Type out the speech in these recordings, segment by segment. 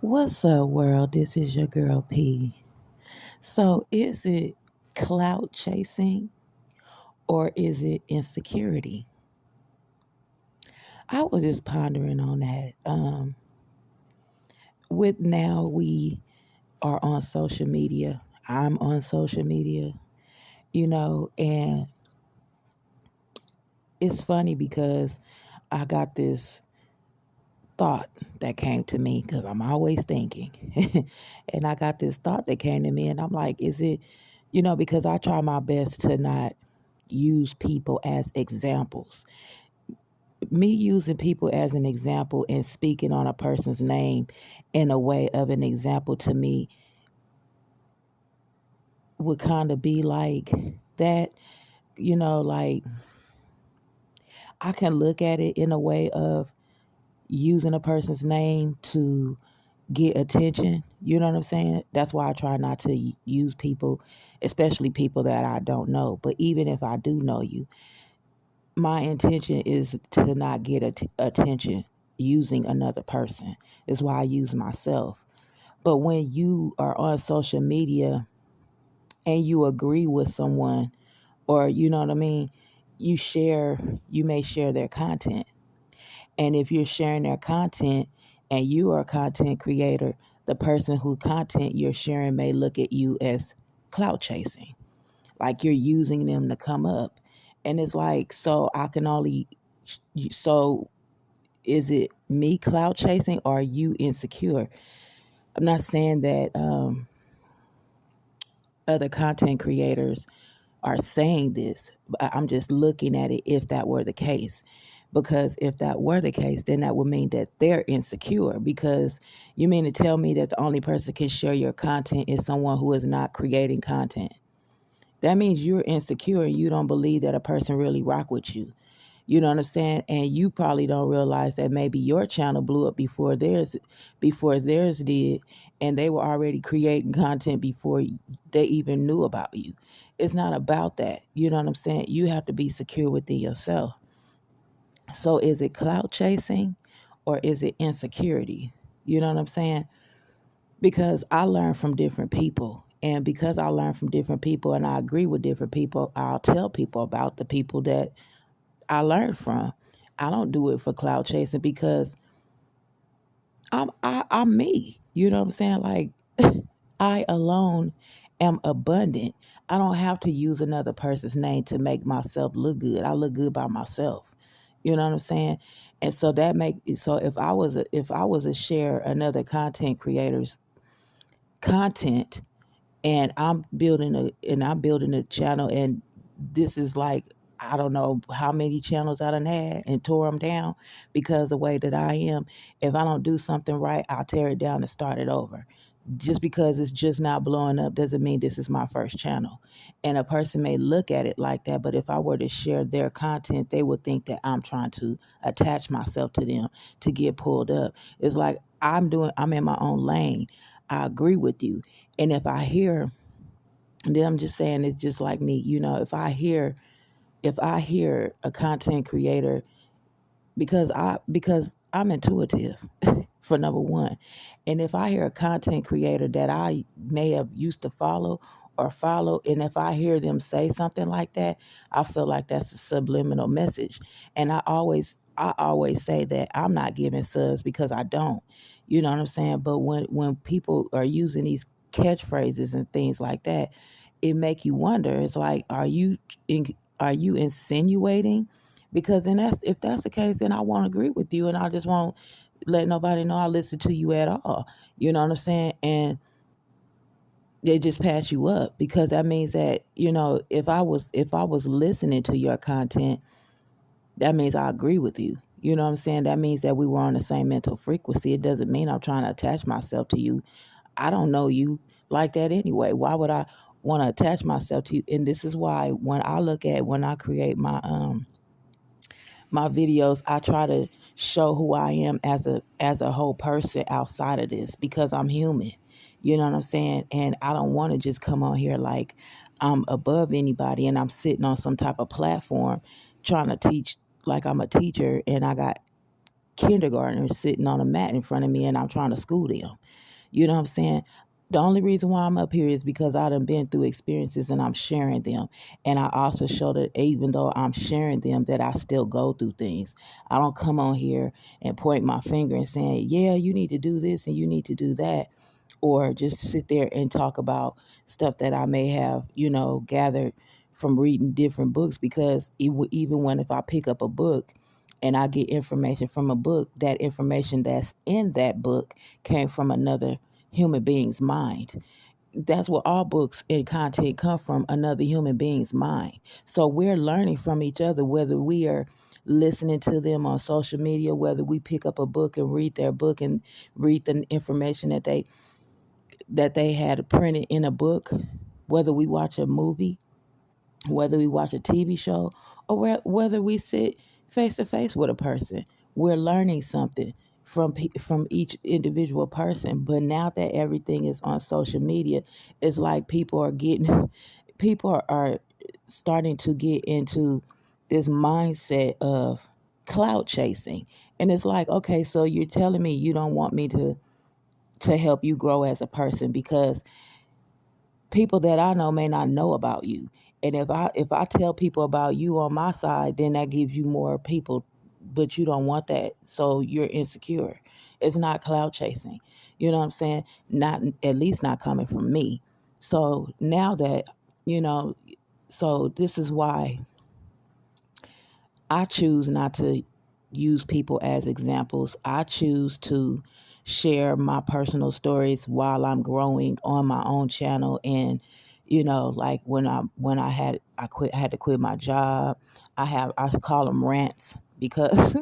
What's up, world? This is your girl P. So, is it clout chasing or is it insecurity? I was just pondering on that. With now we are on social media. I'm on social media, and it's funny because I got this thought that came to me because I'm always thinking. And I got this thought that came to me, and I'm like, is it, because I try my best to not use people as examples. Me using people as an example and speaking on a person's name in a way of an example to me would kind of be like that, like I can look at it in a way of using a person's name to get attention. You know what I'm saying? That's why I try not to use people, especially people that I don't know. But even if I do know you, my intention is to not get attention using another person. Is why I use myself. But when you are on social media and you agree with someone, or you know what I mean, you may share their content. And if you're sharing their content and you are a content creator, the person whose content you're sharing may look at you as clout chasing, like you're using them to come up. And it's like, so is it me clout chasing or are you insecure? I'm not saying that other content creators are saying this, but I'm just looking at it if that were the case. Because if that were the case, then that would mean that they're insecure. Because you mean to tell me that the only person can share your content is someone who is not creating content? That means you're insecure and you don't believe that a person really rock with you. You know what I'm saying? And you probably don't realize that maybe your channel blew up before theirs did, and they were already creating content before they even knew about you. It's not about that. You know what I'm saying? You have to be secure within yourself. So is it clout chasing or is it insecurity? You know what I'm saying? Because I learn from different people. And because I learn from different people and I agree with different people, I'll tell people about the people that I learned from. I don't do it for clout chasing because I'm me. You know what I'm saying? Like I alone am abundant. I don't have to use another person's name to make myself look good. I look good by myself. You know what I'm saying? And so if I was to share another content creator's content and I'm building a channel, and this is like, I don't know how many channels I done had and tore them down because the way that I am. If I don't do something right, I'll tear it down and start it over. Just because it's just not blowing up doesn't mean this is my first channel. And a person may look at it like that, but if I were to share their content, they would think that I'm trying to attach myself to them to get pulled up. It's like I'm in my own lane. I agree with you. And and then I'm just saying, it's just like me, if I hear a content creator, because I'm intuitive for number one. And if I hear a content creator that I may have used to follow, and if I hear them say something like that, I feel like that's a subliminal message. And I always say that I'm not giving subs because I don't. You know what I'm saying? But when people are using these catchphrases and things like that, it make you wonder. It's like, are you insinuating? Because then if that's the case, then I won't agree with you, and I just won't let nobody know I listen to you at all. You know what I'm saying? And they just pass you up, because that means that, if I was listening to your content, that means I agree with you. You know what I'm saying? That means that we were on the same mental frequency. It doesn't mean I'm trying to attach myself to you. I don't know you like that anyway. Why would I want to attach myself to you? And this is why when I create my videos, I try to show who I am as a whole person outside of this, because I'm human. You know what I'm saying? And I don't want to just come on here like I'm above anybody and I'm sitting on some type of platform trying to teach like I'm a teacher and I got kindergartners sitting on a mat in front of me and I'm trying to school them. You know what I'm saying? The only reason why I'm up here is because I done been through experiences and I'm sharing them. And I also show that even though I'm sharing them, that I still go through things. I don't come on here and point my finger and saying, yeah, you need to do this and you need to do that. Or just sit there and talk about stuff that I may have, gathered from reading different books. Because even when if I pick up a book and I get information from a book, that information that's in that book came from another human being's mind. That's what all books and content come from, another human being's mind. So we're learning from each other, whether we are listening to them on social media, whether we pick up a book and read their book and read the information that they had printed in a book, whether we watch a movie, whether we watch a TV show, or whether we sit face to face with a person. We're learning something from each individual person. But now that everything is on social media, it's like people are starting to get into this mindset of clout chasing. And it's like, okay, so you're telling me you don't want me to help you grow as a person, because people that I know may not know about you. And if I tell people about you on my side, then that gives you more people, but you don't want that. So you're insecure. It's not cloud chasing. You know what I'm saying? Not, at least not coming from me. So now that, you know, so this is why I choose not to use people as examples. I choose to share my personal stories while I'm growing on my own channel. And like I had to quit my job. I call them rants, because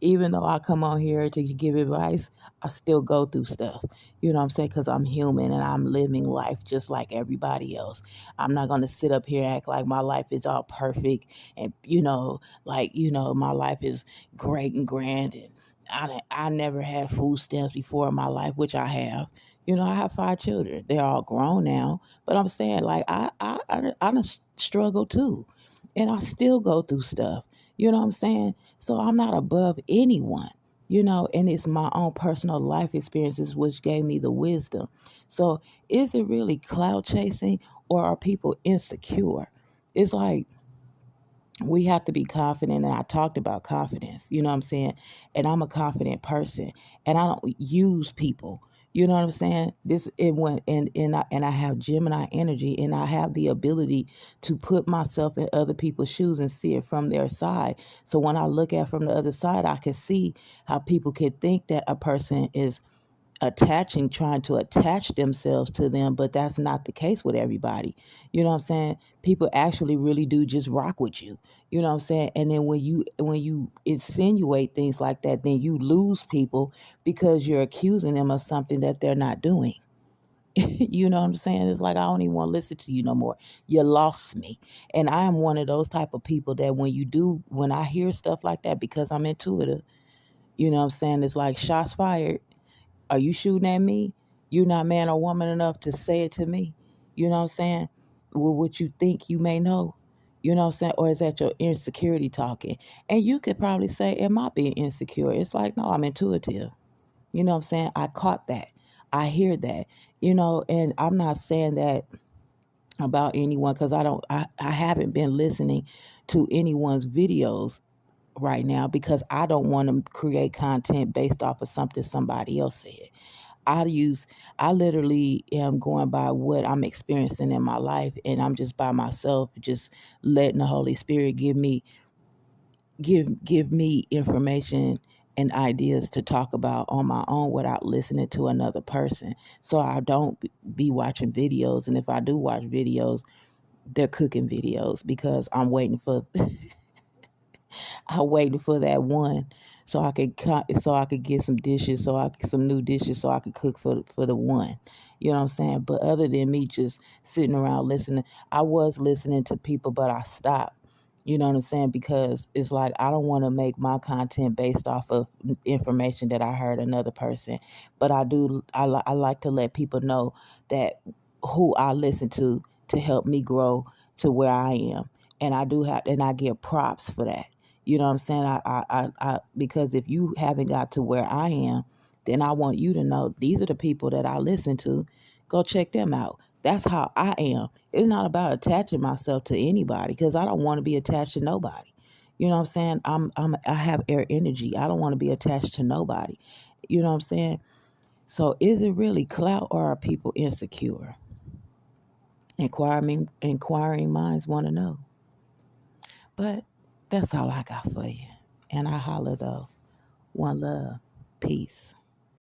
even though I come on here to give advice, I still go through stuff. You know what I'm saying? Because I'm human and I'm living life just like everybody else. I'm not going to sit up here and act like my life is all perfect and, my life is great and grand. And I never had food stamps before in my life, which I have. I have 5 children. They're all grown now. But I'm saying, like, I done struggle too. And I still go through stuff. You know what I'm saying? So I'm not above anyone, and it's my own personal life experiences which gave me the wisdom. So is it really cloud chasing, or are people insecure? It's like we have to be confident, and I talked about confidence, you know what I'm saying? And I'm a confident person, and I don't use people. You know what I'm saying? This it went and I have Gemini energy, and I have the ability to put myself in other people's shoes and see it from their side. So when I look at it from the other side, I can see how people can think that a person is trying to attach themselves to them, but that's not the case with everybody. You know what I'm saying? People actually really do just rock with you. You know what I'm saying? And then when you insinuate things like that, then you lose people because you're accusing them of something that they're not doing. You know what I'm saying? It's like, I don't even want to listen to you no more. You lost me. And I am one of those type of people that when I hear stuff like that, because I'm intuitive, you know what I'm saying? It's like shots fired. Are you shooting at me? You're not man or woman enough to say it to me. You know what I'm saying? With what you think you may know. You know what I'm saying? Or is that your insecurity talking? And you could probably say, am I being insecure? It's like, no, I'm intuitive. You know what I'm saying? I caught that. I hear that. And I'm not saying that about anyone, because I haven't been listening to anyone's videos right now, because I don't want to create content based off of something somebody else said. I literally am going by what I'm experiencing in my life, and I'm just by myself, just letting the Holy Spirit give me information and ideas to talk about on my own without listening to another person. So I don't be watching videos, and if I do watch videos, they're cooking videos, because I'm waiting for that one, so I could get some dishes, some new dishes, so I could cook for the one. You know what I'm saying? But other than me just sitting around listening, I was listening to people, but I stopped. You know what I'm saying? Because it's like, I don't want to make my content based off of information that I heard another person. But I do. I like to let people know that who I listen to help me grow to where I am, and I do have, and I give props for that. You know what I'm saying? Because if you haven't got to where I am, then I want you to know these are the people that I listen to. Go check them out. That's how I am. It's not about attaching myself to anybody because I don't want to be attached to nobody. You know what I'm saying? I have air energy. I don't want to be attached to nobody. You know what I'm saying? So is it really clout or are people insecure? Inquiring minds want to know. But that's all I got for you. And I holler though. One love. Peace.